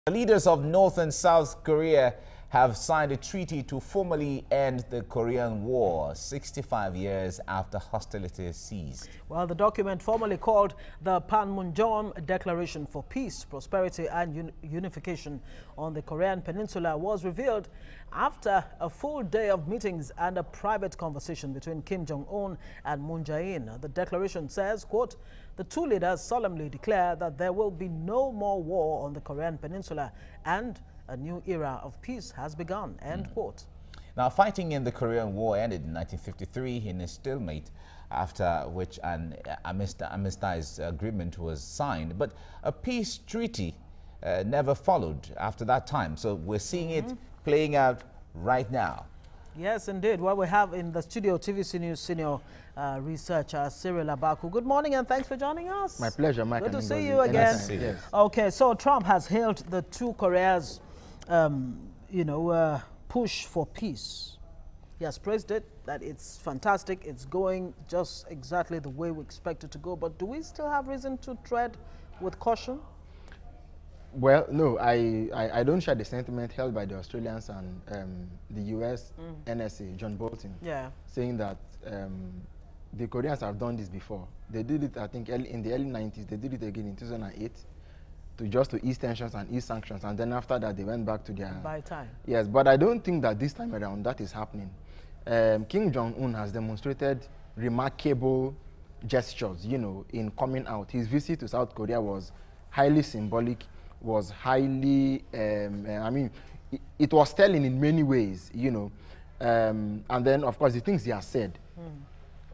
The leaders of North and South Korea have signed a treaty to formally end the Korean War 65 years after hostilities ceased. Well, the document, formally called the Panmunjom Declaration for Peace, Prosperity and Unification on the Korean Peninsula, was revealed after a full day of meetings and a private conversation between Kim Jong-un and Moon Jae-in. The declaration says, quote, the two leaders solemnly declare that there will be no more war on the Korean Peninsula and a new era of peace has begun, end quote. Now, fighting in the Korean War ended in 1953 in a stalemate, after which an armistice agreement was signed. But a peace treaty never followed after that time. So we're seeing it playing out right now. Yes, indeed. Well, we have in the studio TVC News senior researcher Cyril Abaku. Good morning and thanks for joining us. My pleasure, Mike. Good to see you again. Yes. Okay, so Trump has hailed the two Koreas, push for peace. He has praised it, that it's fantastic, it's going just exactly the way we expect it to go. But do we still have reason to tread with caution? Well, no, I don't share the sentiment held by the Australians and the US NSA, John Bolton, saying that the Koreans have done this before. They did it, I think, in the early 90s. They did it again in 2008 to ease tensions and ease sanctions. And then after that, they went back to their... By time. Yes, but I don't think that this time around that is happening. Kim Jong-un has demonstrated remarkable gestures, in coming out. His visit to South Korea was highly symbolic, was highly, it was telling in many ways, and then, of course, the things he has said,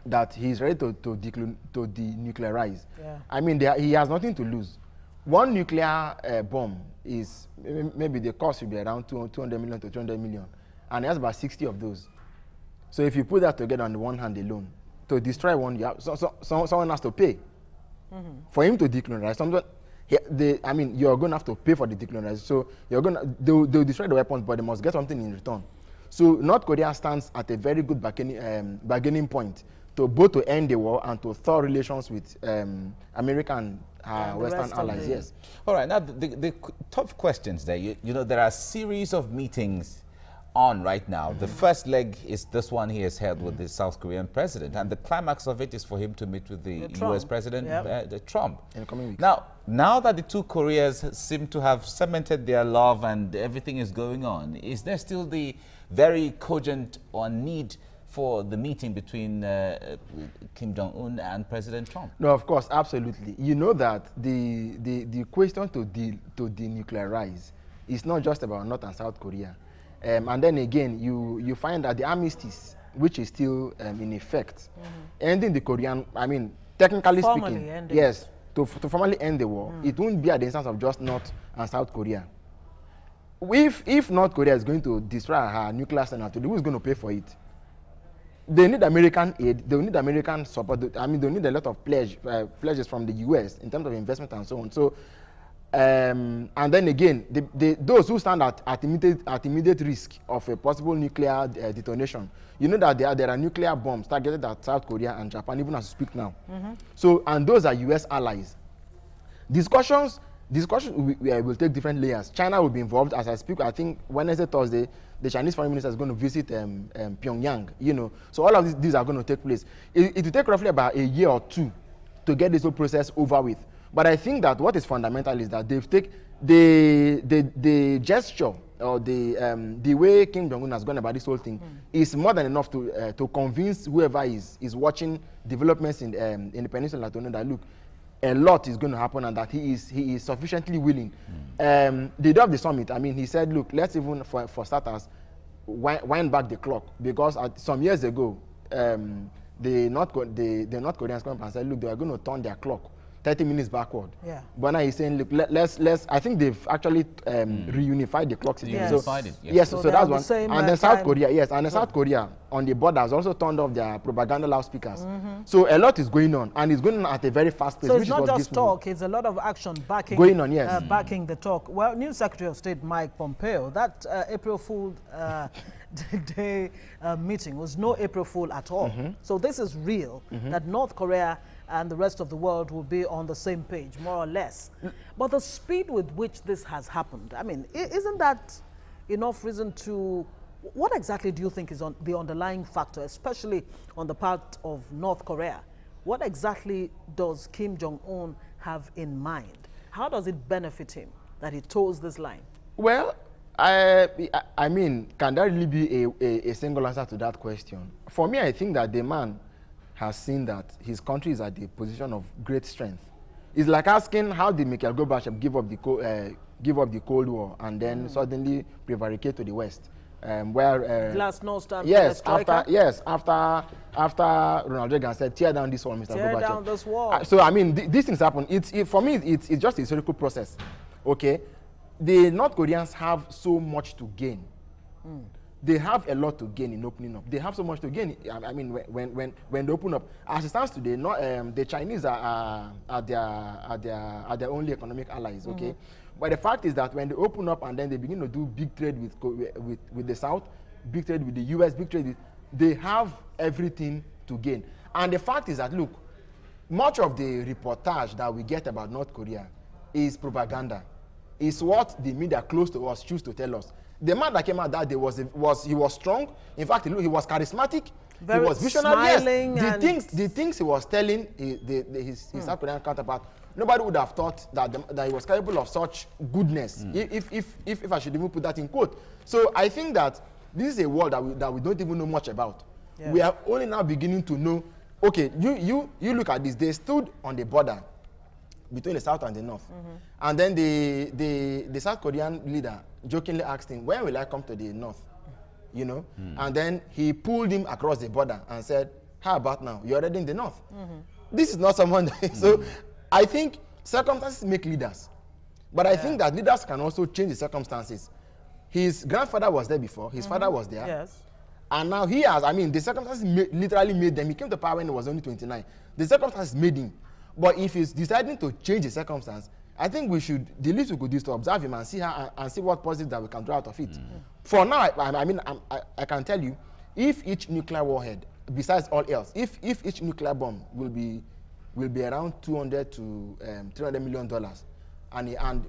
that he's ready to denuclearize. Yeah. I mean, he has nothing to lose. One nuclear bomb is, maybe the cost will be around 200 million to 200 million, and he has about 60 of those. So if you put that together on the one hand alone, to destroy one, someone has to pay. For him to denuclearize, you're going to have to pay for the denuclearization. So they'll destroy the weapons, but they must get something in return. So North Korea stands at a very good bargaining point to both to end the war and to thaw relations with American Western allies. Yes. All right. Now the tough questions there. There are a series of meetings on right now. The first leg is this one he has held with the South Korean president, and the climax of it is for him to meet with the US president, Trump. In the coming weeks. Now that the two Koreas seem to have cemented their love and everything is going on, is there still the very cogent or need for the meeting between Kim Jong-un and President Trump? No, of course, absolutely. You know that the question to denuclearize is not just about North and South Korea. And then again, you find that the armistice, which is still in effect, ending the Korean, technically speaking, yes, to formally end the war, it won't be at the instance of just North and South Korea. If North Korea is going to destroy her nuclear arsenal, who is going to pay for it? They need American aid, they need American support. They need a lot of pledges from the US in terms of investment and so on. So, and then again, those who stand at immediate risk of a possible nuclear detonation, you know that there are nuclear bombs targeted at South Korea and Japan, even as we speak now. So, and those are US allies. Discussions will take different layers. China will be involved. As I speak, I think Wednesday, Thursday, the Chinese foreign minister is going to visit Pyongyang, So all of these are going to take place. It will take roughly about a year or two to get this whole process over with. But I think that what is fundamental is that they've taken the gesture or the way Kim Jong-un has gone about this whole thing is more than enough to convince whoever is watching developments in the peninsula to know that, look, a lot is going to happen and that he is sufficiently willing. The day of the summit, he said, look, let's even, for starters, wind back the clock, because some years ago, the North Koreans came up and said, look, they are going to turn their clock 30 minutes backward. Yeah. But now he's saying, look, let's I think they've actually reunified the clock system. Yes. So that's one. And then South Korea, and then South Korea on the border has also turned off their propaganda loudspeakers. So a lot is going on, and it's going on at a very fast pace. So it's not just talk, it's a lot of action backing going on, yes. Backing the talk. Well, new Secretary of State Mike Pompeo, that April Fool Day meeting was no April Fool at all. So this is real, that North Korea and the rest of the world will be on the same page, more or less. But the speed with which this has happened, I mean, isn't that enough reason to... What exactly do you think is the underlying factor, especially on the part of North Korea? What exactly does Kim Jong-un have in mind? How does it benefit him that he toes this line? Well, I mean, can there really be a single answer to that question? For me, I think that the man has seen that his country is at the position of great strength. It's like asking how did Mikhail Gorbachev give up the Cold War and then suddenly prevaricate to the West, where Glasnost and yes, after Ronald Reagan said, "Tear down this wall, Mr. Gorbachev." Tear down this wall. So I mean, these things happen. For me, it's just a historical process. Okay, the North Koreans have so much to gain. They have a lot to gain in opening up. They have so much to gain. I mean, when they open up, as it stands today, the Chinese are their only economic allies. Okay, but the fact is that when they open up and then they begin to do big trade with the South, big trade with the U.S., big trade they have everything to gain. And the fact is that, look, much of the reportage that we get about North Korea is propaganda. It's what the media close to us choose to tell us. The man that came out that day was strong. In fact, he was charismatic. Very he was visionary. smiling. Yes, the things he was telling his South Korean counterpart, nobody would have thought that he was capable of such goodness. If I should even put that in quote. So I think that this is a world that we don't even know much about. Yeah. We are only now beginning to know. Okay, you look at this. They stood on the border between the South and the North. And then the South Korean leader jokingly asked him, when will I come to the North? You know? And then he pulled him across the border and said, how about now? You're already in the North. This is not someone... So I think circumstances make leaders. But I think that leaders can also change the circumstances. His grandfather was there before. His father was there. Yes. And now he has, I mean, the circumstances literally made them. He came to power when he was only 29. The circumstances made him. But if he's deciding to change the circumstance, I think the least we could do is to observe him and see how and see what positive that we can draw out of it. For now, I can tell you, if each nuclear warhead, besides all else, if each nuclear bomb will be around $200 to $300 million, and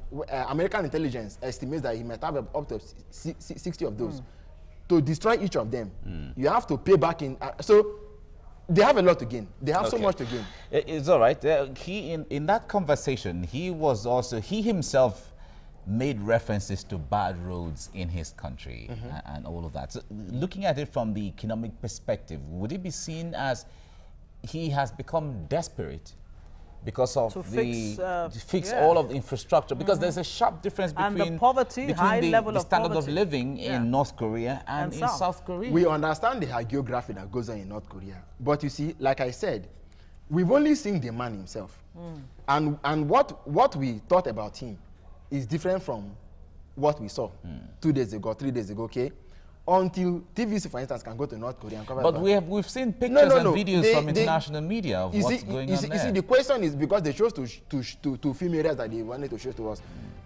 American intelligence estimates that he might have up to 60 of those. To destroy each of them, you have to pay back in. So they have a lot to gain. They have so much to gain. It's all right. He in that conversation, he himself made references to bad roads in his country and all of that. So looking at it from the economic perspective, would it be seen as he has become desperate because of fix all of the infrastructure? Because there's a sharp difference between the poverty, high level the of standard poverty. of living in North Korea and in South Korea. We understand the hagiography that goes on in North Korea, but you see, like I said, we've only seen the man himself, and what we thought about him is different from what we saw 2 days ago, 3 days ago. Okay. Until TVC, for instance, can go to North Korea and cover. But we've seen pictures and videos from international media of what's going on there. You see, the question is because they chose to film areas that they wanted to show to us.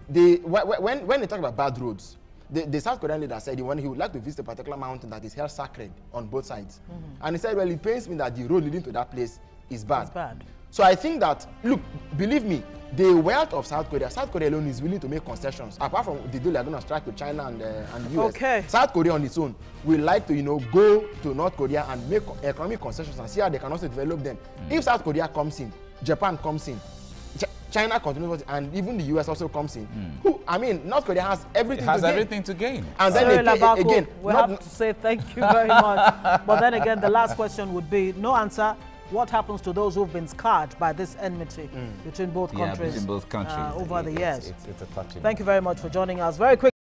When they talk about bad roads, the South Korean leader said he would like to visit a particular mountain that is held sacred on both sides. And he said, well, it pains me that the road leading to that place is bad. It's bad. So I think that, look, believe me, the wealth of South Korea alone is willing to make concessions. Apart from the deal they're going to strike with China and the US. Okay. South Korea on its own will like to, go to North Korea and make economic concessions and see how they can also develop them. If South Korea comes in, Japan comes in, China continues, and even the US also comes in. North Korea has everything to gain. And then again, we have to say thank you very much. But then again, the last question would be no answer. What happens to those who've been scarred by this enmity between both countries, over the years? It's a touching. Thank you very much for joining us. Very quick.